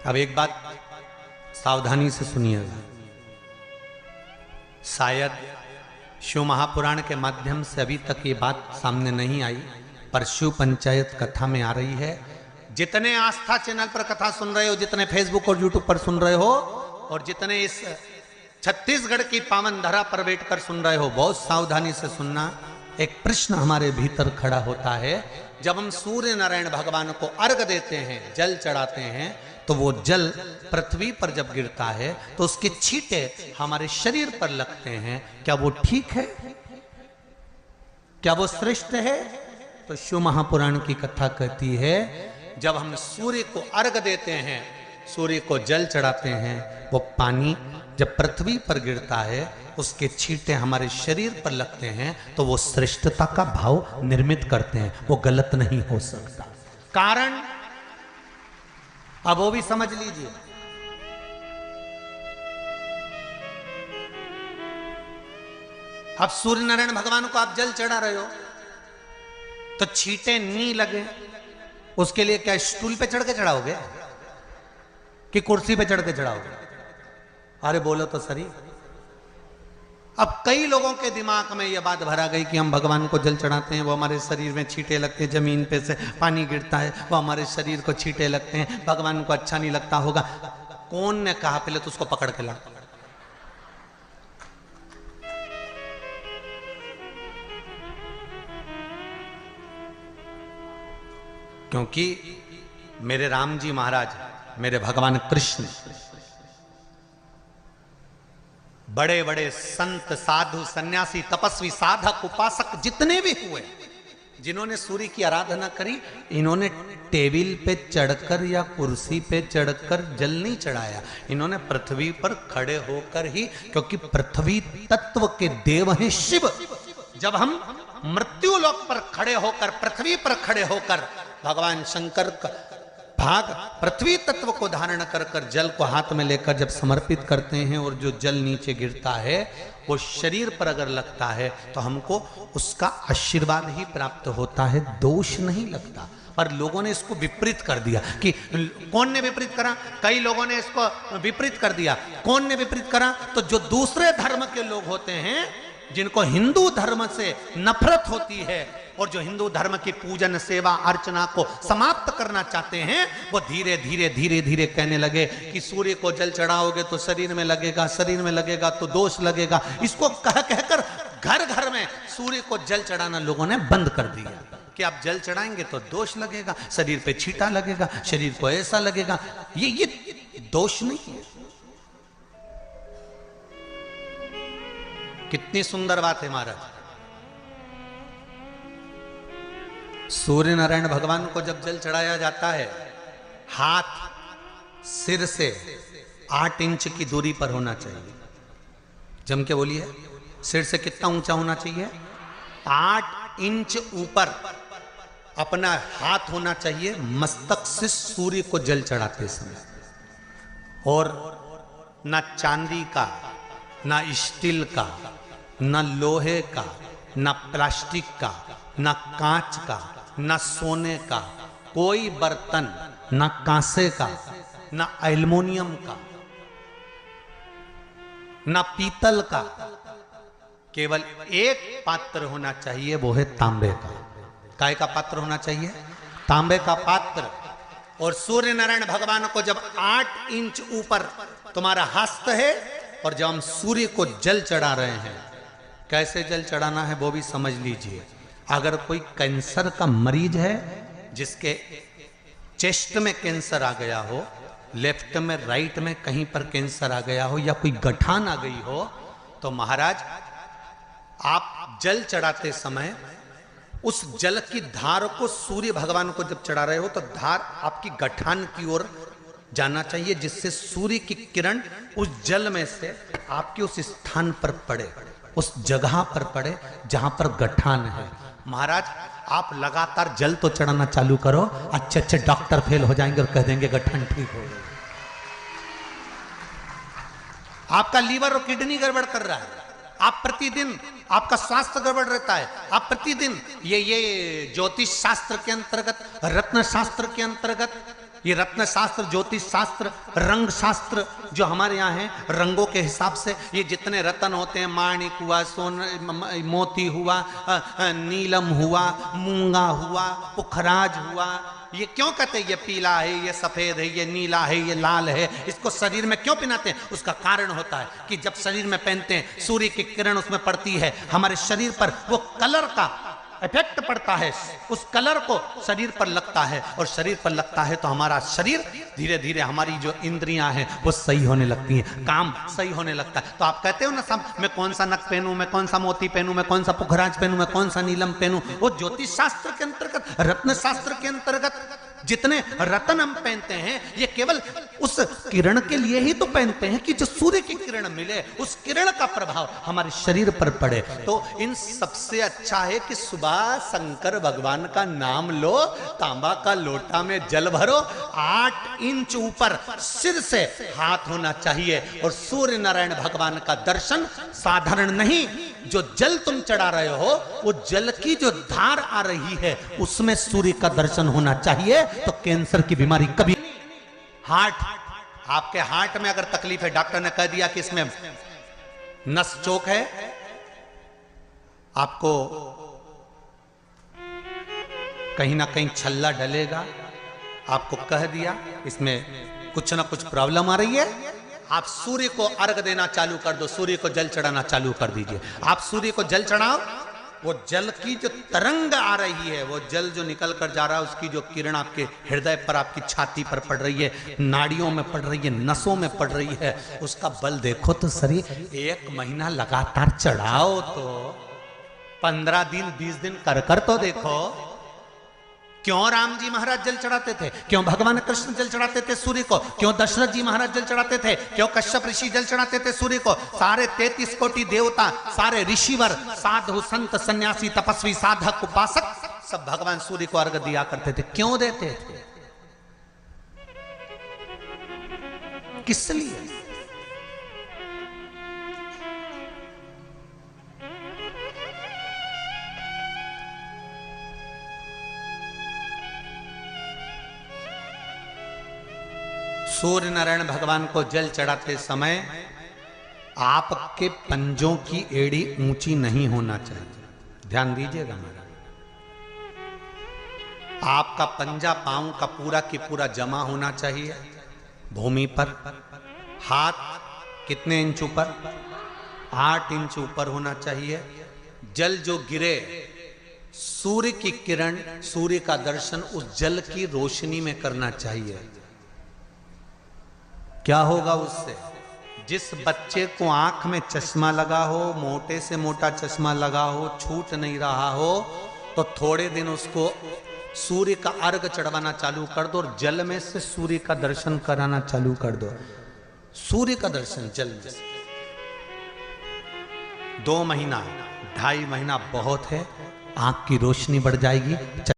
अब एक बात सावधानी से सुनिएगा, शायद शिव महापुराण के माध्यम से अभी तक ये बात सामने नहीं आई, पर शिव पंचायत कथा में आ रही है। जितने आस्था चैनल पर कथा सुन रहे हो, जितने फेसबुक और यूट्यूब पर सुन रहे हो, और जितने इस छत्तीसगढ़ की पावन धरा पर बैठकर सुन रहे हो, बहुत सावधानी से सुनना। एक प्रश्न हमारे भीतर खड़ा होता है, जब हम सूर्य नारायण भगवान को अर्घ देते हैं, जल चढ़ाते हैं, तो वो जल पृथ्वी पर जब गिरता है तो उसके छींटे हमारे शरीर पर लगते हैं। क्या वो ठीक है? क्या वो श्रेष्ठ है? तो शिव महापुराण की कथा कहती है, जब हम सूर्य को अर्घ देते हैं, सूर्य को जल चढ़ाते हैं, वो पानी जब पृथ्वी पर गिरता है, उसके छींटे हमारे शरीर पर लगते हैं, तो वो श्रेष्ठता का भाव निर्मित करते हैं। वो गलत नहीं हो सकता। कारण अब वो भी समझ लीजिए। अब सूर्य नारायण भगवान को आप जल चढ़ा रहे हो, तो छींटे नहीं लगे, उसके लिए क्या स्टूल पे चढ़ के चढ़ाओगे कि कुर्सी पे चढ़ के चढ़ाओगे? अरे बोलो तो सही। अब कई लोगों के दिमाग में यह बात भरा गई कि हम भगवान को जल चढ़ाते हैं, वो हमारे शरीर में छींटे लगते हैं, जमीन पे से पानी गिरता है, वो हमारे शरीर को छींटे लगते हैं, भगवान को अच्छा नहीं लगता होगा। कौन ने कहा? पहले तो उसको पकड़ के ला। क्योंकि मेरे राम जी महाराज, मेरे भगवान कृष्ण, बड़े बड़े संत, साधु, सन्यासी, तपस्वी, साधक, उपासक जितने भी हुए, जिन्होंने सूर्य की आराधना करी, इन्होंने टेबल पे चढ़कर या कुर्सी पे चढ़कर जल नहीं चढ़ाया। इन्होंने पृथ्वी पर खड़े होकर ही, क्योंकि पृथ्वी तत्व के देव हैं शिव। जब हम मृत्यु लोक पर खड़े होकर, पृथ्वी पर खड़े होकर भगवान शंकर का भाग पृथ्वी तत्व को धारण कर कर जल को हाथ में लेकर जब समर्पित करते हैं, और जो जल नीचे गिरता है वो शरीर पर अगर लगता है तो हमको उसका आशीर्वाद ही प्राप्त होता है, दोष नहीं लगता। पर लोगों ने इसको विपरीत कर दिया। कि कौन ने विपरीत करा? कई लोगों ने इसको विपरीत कर दिया। कौन ने विपरीत करा? तो जो दूसरे धर्म के लोग होते हैं, जिनको हिंदू धर्म से नफरत होती है, और जो हिंदू धर्म की पूजन, सेवा, अर्चना को समाप्त करना चाहते हैं, वो धीरे धीरे धीरे धीरे कहने लगे कि सूर्य को जल चढ़ाओगे तो शरीर में लगेगा, शरीर में लगेगा तो दोष लगेगा। इसको कह कहकर घर घर में सूर्य को जल चढ़ाना लोगों ने बंद कर दिया कि आप जल चढ़ाएंगे तो दोष लगेगा, शरीर पे छींटा लगेगा, शरीर को ऐसा लगेगा। ये दोष नहीं है। कितनी सुंदर बात है महाराज। सूर्य नारायण भगवान को जब जल चढ़ाया जाता है, हाथ सिर से 8 इंच की दूरी पर होना चाहिए। जम के बोलिए, सिर से कितना ऊंचा होना चाहिए? 8 इंच ऊपर अपना हाथ होना चाहिए मस्तक से सूर्य को जल चढ़ाते समय। और ना चांदी का, ना स्टील का, ना लोहे का, ना प्लास्टिक का, ना कांच का, ना सोने का कोई बर्तन, ना कांसे का, ना एल्युमिनियम का, ना पीतल का, केवल एक पात्र होना चाहिए, वो है तांबे का। काय का पात्र होना चाहिए? तांबे का पात्र। और सूर्य नारायण भगवान को जब 8 इंच ऊपर तुम्हारा हस्त है, और जब हम सूर्य को जल चढ़ा रहे हैं, कैसे जल चढ़ाना है वो भी समझ लीजिए। अगर कोई कैंसर का मरीज है, जिसके चेस्ट में कैंसर आ गया हो, लेफ्ट में, राइट में कहीं पर कैंसर आ गया हो, या कोई गठान आ गई हो, तो महाराज आप जल चढ़ाते समय उस जल की धार को सूर्य भगवान को जब चढ़ा रहे हो, तो धार आपकी गठान की ओर जाना चाहिए, जिससे सूर्य की किरण उस जल में से आपके उस स्थान पर पड़े, उस जगह पर पड़े जहां पर गठान है। महाराज आप लगातार जल तो चढ़ाना चालू करो, अच्छे अच्छे डॉक्टर फेल हो जाएंगे और कह देंगे गठन ठीक हो गई। आपका लीवर और किडनी गड़बड़ कर रहा है, आप प्रतिदिन आपका स्वास्थ्य गड़बड़ रहता है, आप प्रतिदिन ये ज्योतिष शास्त्र के अंतर्गत, रत्न शास्त्र के अंतर्गत ये रत्न शास्त्र, ज्योतिष शास्त्र, रंग शास्त्र जो हमारे यहाँ है, रंगों के हिसाब से ये जितने रत्न होते हैं, माणिक हुआ, मोती हुआ, नीलम हुआ, मूंगा हुआ, पुखराज हुआ, ये क्यों कहते हैं ये पीला है, ये सफेद है, ये नीला है, ये लाल है, इसको शरीर में क्यों पहनाते हैं? उसका कारण होता है कि जब शरीर में पहनते हैं, सूर्य की किरण उसमें पड़ती है, हमारे शरीर पर वो कलर का इफेक्ट पड़ता है, उस कलर को शरीर पर लगता है, और शरीर पर लगता है तो हमारा शरीर धीरे धीरे, हमारी जो इंद्रियां हैं वो सही होने लगती हैं, काम सही होने लगता है। तो आप कहते हो ना सब, मैं कौन सा नक पहनूं, मैं कौन सा मोती पहनूं, मैं कौन सा पुखराज पहनूं, मैं कौन सा नीलम पहनूं, वो ज्योतिष शास्त्र के अंतर्गत, रत्न शास्त्र के अंतर्गत जितने रत्न हम पहनते हैं, ये केवल उस किरण के लिए ही तो पहनते हैं कि जो सूर्य की किरण मिले, उस किरण का प्रभाव हमारे शरीर पर पड़े। तो इन सबसे अच्छा है कि सुबह शंकर भगवान का नाम लो, तांबा का लोटा में जल भरो, 8 इंच ऊपर सिर से हाथ होना चाहिए, और सूर्य नारायण भगवान का दर्शन साधारण नहीं, जो जल तुम चढ़ा रहे हो, वो जल की जो धार आ रही है उसमें सूर्य का दर्शन होना चाहिए। तो कैंसर की बीमारी कभी, हार्ट, आपके हार्ट में अगर तकलीफ है, डॉक्टर ने कह दिया कि इसमें नस चोक है, आपको कहीं ना कहीं छल्ला डलेगा, आपको कह दिया इसमें कुछ ना कुछ प्रॉब्लम आ रही है, आप सूर्य को अर्घ देना चालू कर दो, सूर्य को जल चढ़ाना चालू कर दीजिए। आप सूर्य को जल चढ़ाओ, वो जल की जो तरंग आ रही है, वो जल जो निकल कर जा रहा है, उसकी जो किरण आपके हृदय पर, आपकी छाती पर पड़ रही है, नाड़ियों में पड़ रही है, नसों में पड़ रही है, उसका बल देखो तो शरीर 1 महीना लगातार चढ़ाओ, तो 15 दिन 20 दिन कर तो देखो। क्यों राम जी महाराज जल चढ़ाते थे, क्यों भगवान कृष्ण जल चढ़ाते थे सूर्य को, क्यों दशरथ जी महाराज जल चढ़ाते थे, क्यों कश्यप ऋषि जल चढ़ाते थे सूर्य को, सारे 33 कोटि देवता, सारे ऋषिवर, साधु संत सन्यासी तपस्वी साधक उपासक सब भगवान सूर्य को अर्घ दिया करते थे। क्यों देते थे, किस लिए? सूर्य नारायण भगवान को जल चढ़ाते समय आपके पंजों की एड़ी ऊंची नहीं होना चाहिए, ध्यान दीजिएगा महाराज। आपका पंजा पांव का पूरा की पूरा जमा होना चाहिए भूमि पर। हाथ कितने इंच ऊपर? 8 इंच ऊपर होना चाहिए। जल जो गिरे, सूर्य की किरण, सूर्य का दर्शन उस जल की रोशनी में करना चाहिए। क्या होगा उससे? जिस बच्चे को आंख में चश्मा लगा हो, मोटे से मोटा चश्मा लगा हो, छूट नहीं रहा हो, तो थोड़े दिन उसको सूर्य का अर्घ चढ़वाना चालू कर दो और जल में से सूर्य का दर्शन कराना चालू कर दो। सूर्य का दर्शन जल में से 2 महीना 2.5 महीना बहुत है, आंख की रोशनी बढ़ जाएगी।